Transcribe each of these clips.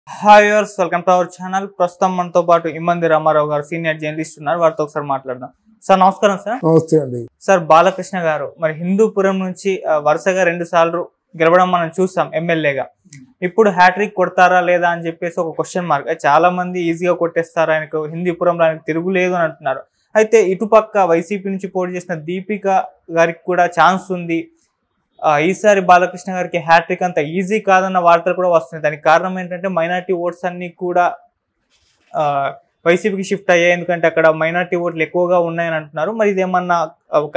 Hi viewers, welcome to our channel. ప్రస్తుతం మనతో పాటు ఇమ్మంది రామారావు గారు సీనియర్ జర్నలిస్ట్ ఉన్నారు. వారితో ఒకసారి మాట్లాడదాం. సార్ నమస్కారం. సార్ నమస్తే అండి. సార్ బాలకృష్ణ గారు మరి హిందూపురం నుంచి వరుసగా 2 సార్లు గెలవడం మనం చూస్తాం ఎమ్మెల్యేగా. ఇప్పుడు హ్యాట్రిక్ కొడతారా లేదా అని చెప్పేసి ఒక క్వశ్చన్ మార్క్. చాలా మంది ఈజీగా కొట్టేస్తారు, ఆయనకు హిందూపురంలో ఆయనకు తిరుగులేదు అని అంటున్నారు. అయితే ఇటుపక్క వైసీపీ నుంచి పోటీ చేసిన దీపిక గారికి కూడా ఛాన్స్ ఉంది, ఈసారి బాలకృష్ణ గారికి హ్యాట్రిక్ అంత ఈజీ కాదన్న వార్తలు కూడా వస్తున్నాయి. దానికి కారణం ఏంటంటే మైనార్టీ ఓట్స్ అన్ని కూడా వైసీపీకి షిఫ్ట్ అయ్యాయి, ఎందుకంటే అక్కడ మైనార్టీ ఓట్లు ఎక్కువగా ఉన్నాయని అంటున్నారు. మరి ఇదేమన్నా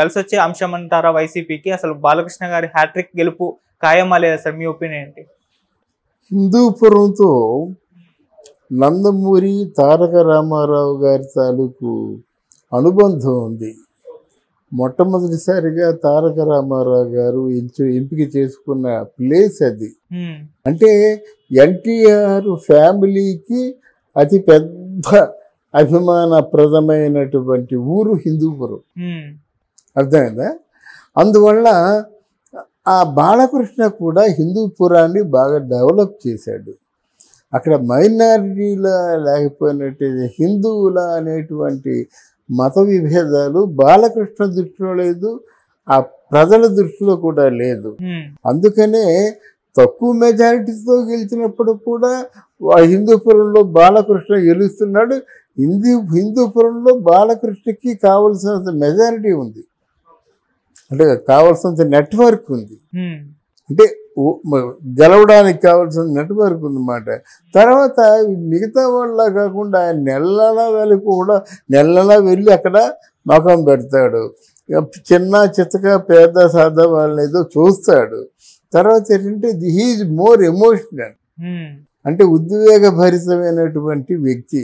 కలిసి వచ్చే అంశం అంటారా వైసీపీకి? అసలు బాలకృష్ణ గారి హ్యాట్రిక్ గెలుపు ఖాయమా లేదా సార్? మీ ఒపీనియన్ ఏంటి? హిందూపురంతో నందమూరి తారక రామారావు గారి తాలూకు అనుబంధం ఉంది. మొట్టమొదటిసారిగా తారక రామారావు గారు ఎంపిక చేసుకున్న ప్లేస్ అది. అంటే ఎన్టీఆర్ ఫ్యామిలీకి అతి పెద్ద అభిమానప్రదమైనటువంటి ఊరు హిందూపురం. అర్థమైందా? అందువల్ల ఆ బాలకృష్ణ కూడా హిందూపురాన్ని బాగా డెవలప్ చేశాడు. అక్కడ మైనారిటీల లేకపోయినట్టు హిందువుల అనేటువంటి మత విభేదాలు బాలకృష్ణ దృష్టిలో లేదు, ఆ ప్రజల దృష్టిలో కూడా లేదు. అందుకనే తక్కువ మెజారిటీతో గెలిచినప్పుడు కూడా హిందూపురంలో బాలకృష్ణ గెలుస్తున్నాడు. హిందూపురంలో బాలకృష్ణకి కావలసినంత మెజారిటీ ఉంది, అంటే కావలసినంత నెట్వర్క్ ఉంది, అంటే గెలవడానికి కావాల్సిన నెట్వర్క్ ఉందన్నమాట. తర్వాత మిగతా వాళ్ళ కాకుండా ఆయన నెలలా వెళ్ళి అక్కడ మకం పెడతాడు. చిన్న చిత్తక పేద సాదా వాళ్ళని ఏదో చూస్తాడు. తర్వాత ఏంటంటే హీఈజ్ మోర్ ఎమోషనల్, అంటే ఉద్వేగభరితమైనటువంటి వ్యక్తి.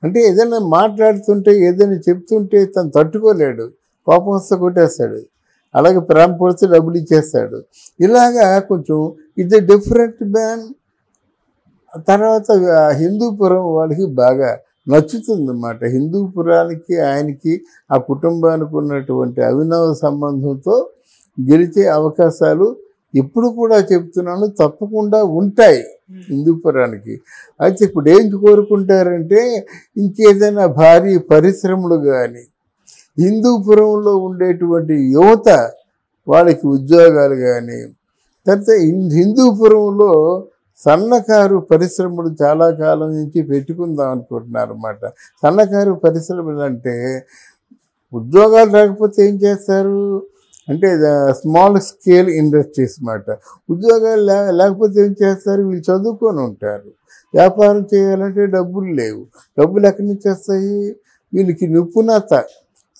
అంటే ఏదైనా మాట్లాడుతుంటే ఏదైనా చెప్తుంటే తను తట్టుకోలేడు, కోపం వస్తే కొట్టేస్తాడు, అలాగే ప్రేమ పొడితే డబ్బులు ఇచ్చేస్తాడు. ఇలాగా కొంచెం ఇది డిఫరెంట్ మ్యాన్. తర్వాత హిందూపురం వాళ్ళకి బాగా నచ్చుతుంది అన్నమాట. హిందూపురానికి ఆయనకి ఆ కుటుంబానికి ఉన్నటువంటి అవినవ సంబంధంతో గెలిచే అవకాశాలు ఇప్పుడు కూడా చెప్తున్నాను తప్పకుండా ఉంటాయి హిందూపురానికి. అయితే ఇప్పుడు ఏం కోరుకుంటారంటే ఇంకేదైనా భారీ పరిశ్రమలు కానీ, హిందూపురంలో ఉండేటువంటి యువత వాళ్ళకి ఉద్యోగాలు కానీ, తర్వాత హిందూపురంలో సన్నకారు పరిశ్రమలు చాలా కాలం నుంచి పెట్టుకుందాం అనుకుంటున్నారు అన్నమాట. సన్నకారు పరిశ్రమలు అంటే ఉద్యోగాలు రాకపోతే ఏం చేస్తారు అంటే స్మాల్ స్కేల్ ఇండస్ట్రీస్ అన్నమాట. ఉద్యోగాలు లేకపోతే ఏం చేస్తారు, వీళ్ళు చదువుకొని ఉంటారు, వ్యాపారం చేయాలంటే డబ్బులు లేవు, డబ్బులు ఎక్కడి నుంచి వస్తాయి? వీళ్ళకి నిపుణత,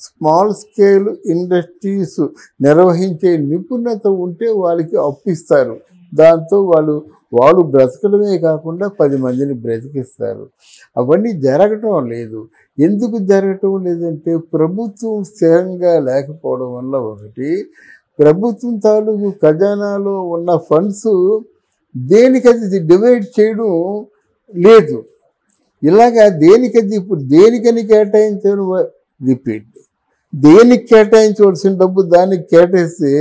స్మాల్ స్కేల్ ఇండస్ట్రీస్ నిర్వహించే నిపుణత ఉంటే వాళ్ళకి అప్పిస్తారు. దాంతో వాళ్ళు బ్రతకడమే కాకుండా 10 మందిని బ్రతికిస్తారు. అవన్నీ జరగటం లేదు. ఎందుకు జరగటం లేదంటే ప్రభుత్వం స్థిరంగా లేకపోవడం వల్ల ఒకటి, ప్రభుత్వం తాలూకు ఖజానాలో ఉన్న ఫండ్స్ దేనికది డివైడ్ చేయడం లేదు. ఇలాగా దేనికది ఇప్పుడు దేనికని కేటాయించడం, రిపీట్, దేనికి కేటాయించవలసిన డబ్బు దానికి కేటాయిస్తే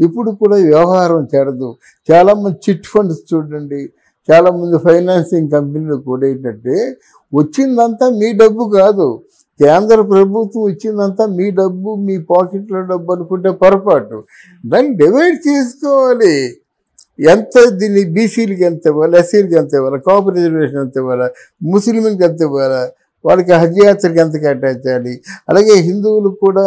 ఇప్పుడు కూడా వ్యవహారం చెడదు. చాలామంది చిట్ ఫండ్స్ చూడండి, చాలామంది ఫైనాన్సింగ్ కంపెనీలు కూడా ఏంటంటే వచ్చిందంతా మీ డబ్బు కాదు, కేంద్ర ప్రభుత్వం ఇచ్చిందంతా మీ డబ్బు, మీ పాకెట్లో డబ్బు అనుకుంటే పొరపాటు. దాన్ని డివైడ్ చేసుకోవాలి. ఎంత దీన్ని బీసీలకి ఎంత ఇవ్వాలి, ఎస్సీలకి ఎంత ఇవ్వాలి, కాపు రిజర్వేషన్ ఎంత ఇవ్వాలి, ముస్లింలకి ఎంత ఇవ్వాలి, వాళ్ళకి హజ్ యాత్రకి ఎంత కేటాయించాలి, అలాగే హిందువులకు కూడా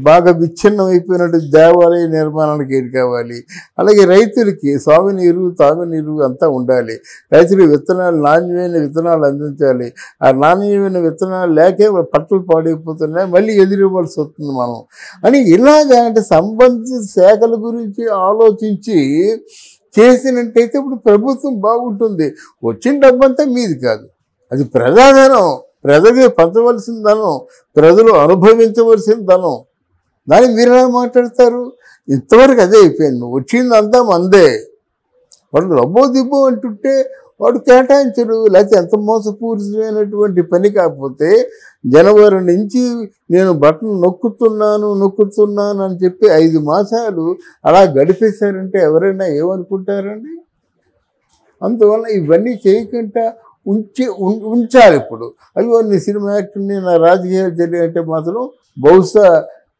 బాగా విచ్ఛిన్నం అయిపోయినట్టు దేవాలయ నిర్మాణానికి ఏది కావాలి, అలాగే రైతులకి సాగునీరు తాగునీరు అంతా ఉండాలి, రైతులు విత్తనాలు నాణ్యమైన విత్తనాలు అందించాలి. ఆ నాణ్యమైన విత్తనాలు లేకే పంటలు పాడైపోతున్నాయి, మళ్ళీ ఎదురివ్వాల్సి వస్తుంది మనం అని. ఇలాగా అంటే సంబంధిత శాఖల గురించి ఆలోచించి చేసినట్టయితే ఇప్పుడు ప్రభుత్వం బాగుంటుంది. వచ్చిన డబ్బంతా మీది కాదు, అది ప్రజాధనం, ప్రజలే పంచవలసిన ధనం, ప్రజలు అనుభవించవలసిన ధనం. దాన్ని మీరెలా మాట్లాడతారు? ఇంతవరకు అదే అయిపోయింది, వచ్చిందంతా మందే. వాడు రబ్బో దిబ్బో అంటుంటే వాడు కేటాయించడు. లేకపోతే ఎంత మోసపూరితమైనటువంటి పని కాకపోతే జనవరి నుంచి నేను బటన్ నొక్కుతున్నాను అని చెప్పి 5 మాసాలు అలా గడిపేశారంటే ఎవరైనా ఏమనుకుంటారండి? అందువల్ల ఇవన్నీ చేయకుండా ఉంచాలి. ఇప్పుడు అయ్యో నీ సినిమా యాక్టర్ని నా రాజకీయాలు తెలియంటే మాత్రం బహుశా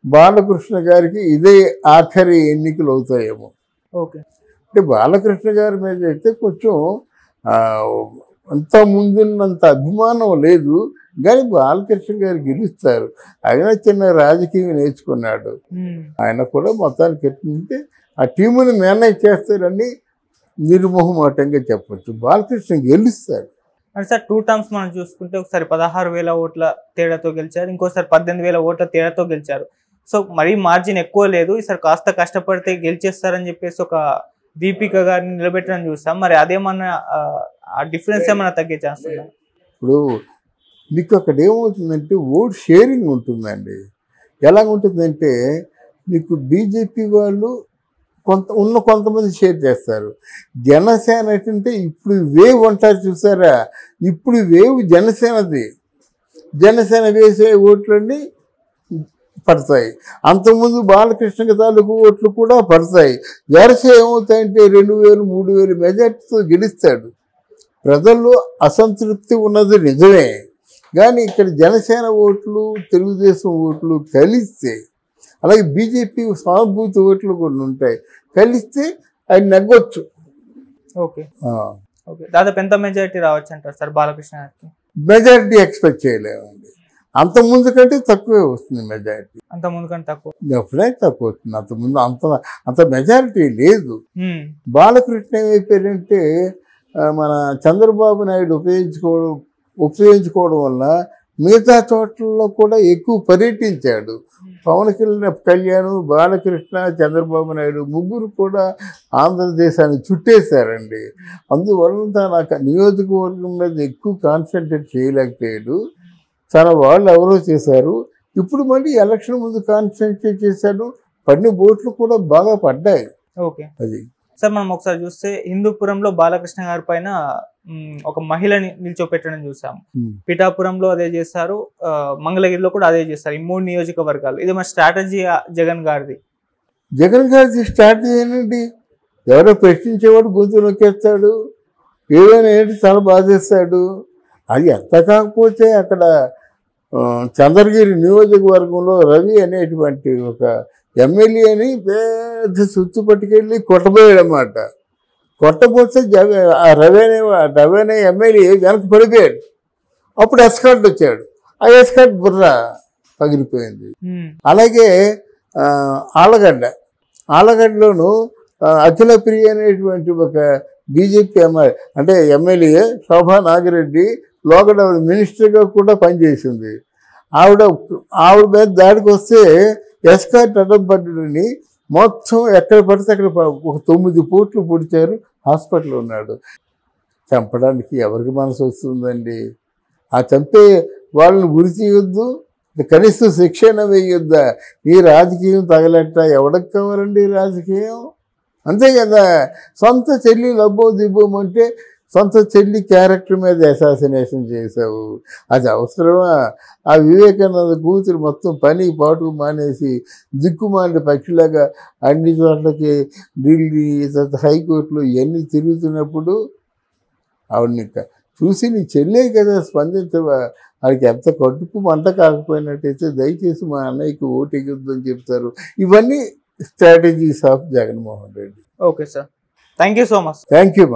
బాలకృష్ణ గారికి ఇదే ఆఖరి ఎన్నికలు అవుతాయేమో. ఓకే. అంటే బాలకృష్ణ గారి మీద అయితే కొంచెం అంత ముందున్నంత అభిమానం లేదు, కానీ బాలకృష్ణ గారు గెలుస్తారు. ఆయన చిన్న రాజకీయం నేర్చుకున్నాడు, ఆయన కూడా మొత్తానికి ఎట్లంటే ఆ టీముని మేనేజ్ చేస్తారని నిర్మోహమాటంగా చెప్పచ్చు. బాలకృష్ణ గెలుస్తారు. అంటే సార్ 2 టర్మ్స్ మనం చూసుకుంటే ఒకసారి 16,000 ఓట్ల తేడాతో గెలిచారు, ఇంకోసారి 18,000 ఓట్ల తేడాతో గెలిచారు. సో మరీ మార్జిన్ ఎక్కువ లేదు, ఈసారి కాస్త కష్టపడితే గెలిచేస్తారని చెప్పేసి ఒక దీపిక గారిని నిలబెట్టడం చూస్తాం. మరి అదేమన్నా ఆ డిఫరెన్స్ ఏమన్నా తగ్గే ఛాన్స్ ఉందా? ఇప్పుడు మీకు అక్కడ ఏమవుతుందంటే ఓట్ షేరింగ్ ఉంటుందండి. ఎలాగుంటుందంటే మీకు బీజేపీ వాళ్ళు కొంతమంది షేర్ చేస్తారు. జనసేన ఏంటంటే ఇప్పుడు వేవ్ అంటారు చూసారా, ఇప్పుడు వేవ్ జనసేనది. జనసేన వేసే ఓట్లన్నీ పడతాయి. అంతకుముందు బాలకృష్ణ తాలూకు ఓట్లు కూడా పడతాయి. జనసేన ఏమవుతాయంటే 2,000, 3,000 మెజార్టీతో గెలుస్తాడు. ప్రజల్లో అసంతృప్తి ఉన్నది నిజమే, కానీ ఇక్కడ జనసేన ఓట్లు తెలుగుదేశం ఓట్లు కలిస్తే, అలాగే బీజేపీ సానుభూతి ఓట్లు కొన్ని ఉంటాయి, కలిస్తే ఆయన నెగ్గొచ్చు. ఓకే. దాదాపు ఎంత మెజారిటీ రావచ్చు అంటారు సార్ బాలకృష్ణ గారికి? మెజారిటీ ఎక్స్పెక్ట్ చేయలేమండి. అంత ముందు కంటే తక్కువే వస్తుంది మెజారిటీ. అంత ముందు కంటే తక్కువ డెఫినెట్ తక్కువ వస్తుంది. అంతకుముందు అంత మెజారిటీ లేదు. బాలకృష్ణ ఏమైపోయారంటే మన చంద్రబాబు నాయుడు ఉపయోగించుకోవడం వల్ల మిగతా చోట్లలో కూడా ఎక్కువ పర్యటించాడు. పవన్ కళ్యాణ్, బాలకృష్ణ, చంద్రబాబు నాయుడు ముగ్గురు కూడా ఆంధ్రదేశాన్ని చుట్టేశారండి. అందువల్ల నాకు నియోజకవర్గం మీద ఎక్కువ కాన్సన్ట్రేట్ చేయలేకపోయాడు. తన వాళ్ళు ఎవరో చేశారు. ఇప్పుడు మళ్ళీ ఎలక్షన్ ముందు కాన్సన్ట్రేట్ చేశాడు. పడిన ఓట్లు కూడా బాగా పడ్డాయి. ఓకే. అది సార్ మనం ఒకసారి చూస్తే హిందూపురంలో బాలకృష్ణ గారి పైన ఒక మహిళని నిల్చోపెట్టడం చూసాము. పిఠాపురంలో అదే చేస్తారు, మంగళగిరిలో కూడా అదే చేస్తారు. ఈ 3 నియోజకవర్గాలు. ఇది మన స్ట్రాటజీ జగన్ గారిది. జగన్ గారి స్ట్రాటజీ ఏంటండి? ఎవరో ప్రశ్నించేవాడు గొంతు నొక్కేస్తాడు, ఏదైనా ఏంటి చాలా బాధేస్తాడు. అది ఎంత కాకపోతే అక్కడ చంద్రగిరి నియోజకవర్గంలో రవి అనేటువంటి ఒక ఎమ్మెల్యేని పెద్ద సుత్తు పట్టుకెళ్ళి కొట్టబోయాడన్నమాట. కొట్టబోతే ఆ రవి అనే ఎమ్మెల్యే వెనక్కి పడిపోయాడు. అప్పుడు ఎస్కార్ట్ వచ్చాడు, ఆ ఎస్కార్ట్ బుర్ర పగిలిపోయింది. అలాగే ఆలగడ్డలోను అఖిల ప్రియ అనేటువంటి ఒక బీజేపీ ఎమ్మెల్యే శోభా నాగిరెడ్డి లోకల్ మినిస్టర్గా కూడా పనిచేసింది. ఆవిడ మీద దాడికి వస్తే ఎస్కార్ట్ అడ్డం పడ్డని మొత్తం ఎక్కడ పడితే అక్కడ ఒక 9 పోట్లు పొడిచారు. హాస్పిటల్లో ఉన్నాడు. చంపడానికి ఎవరికి మనసు వస్తుందండి? ఆ చంపే వాళ్ళని ఉరి తీయొద్దు, కనీసం శిక్షణ వేయొద్దా? ఈ రాజకీయం తగలట్ట ఎవరికి కావాలండి రాజకీయం? అంతే కదా. సొంత చెల్లి లబ్బో దిబ్బోమంటే సొంత చెల్లి క్యారెక్టర్ మీద అసాసినేషన్ చేశావు, అది అవసరమా? ఆ వివేకానంద కూతురు మొత్తం పని పాటు మానేసి దిక్కుమాలిన పక్షిలాగా అన్ని చోట్లకి ఢిల్లీ హైకోర్టులో ఇవన్నీ తిరుగుతున్నప్పుడు ఆవిడని చూసి నీ చెల్లే కదా స్పందించవా? వాడికి ఎంత కట్టుకు మంట కాకపోయినట్టయితే దయచేసి మా అన్నయ్యకి ఓటెగొద్దని చెప్తారు. ఇవన్నీ strategies of Jaganmohan Reddy. Okay sir, thank you so much. Thank you.